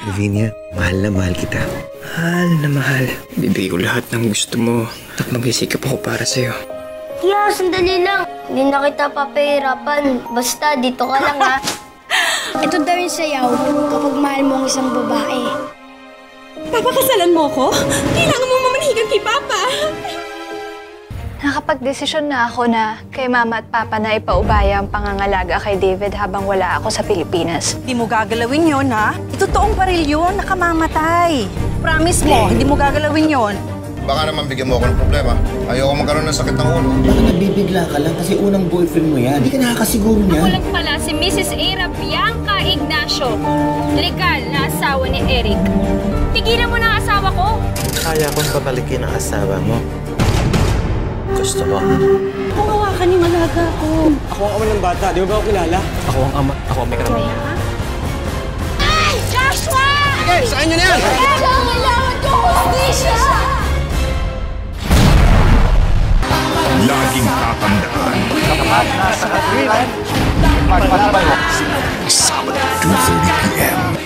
Lavinia, mahal na mahal kita. Mahal na mahal. Bibigay ko lahat ng gusto mo at magsisikap ako para sa'yo. Tiya, sandali lang. Hindi na kita papahirapan. Basta, dito ka lang, ha? Ito daw yung sayaw kapag mahal mo ang isang babae. Papakasalan mo ko? Kailangan mo mamanhigan kay Papa. Nakapag-desisyon na ako na kay Mama at Papa na ipaubaya ang pangangalaga kay David habang wala ako sa Pilipinas. Hindi mo gagalawin yon, ha? Itotoong baril yun, nakamamatay. Promise mo, hindi mo gagalawin yon. Baka naman bigyan mo ako ng problema. Ayoko magkaroon ng sakit ng ulo. Baka nabibigla ka lang kasi unang boyfriend mo yan. Hindi ka nakakasiguro niyan. Ako lang pala si Mrs. Era Bianca Ignacio, legal na asawa ni Eric. Tigilan mo na ang asawa ko! Kaya kong babalikin ang asawa mo. Gusto mo? Kung hawakan yung alaga ko. Ako ang ama ng bata. Di mo ba ako kilala? Ako ang ama. Ako ang may karamihan. Ay! Joshua! Sige, saan nyo na yan? Kailangan ko hustisya! Laging tatandaan. Sabado, 2:30 p.m.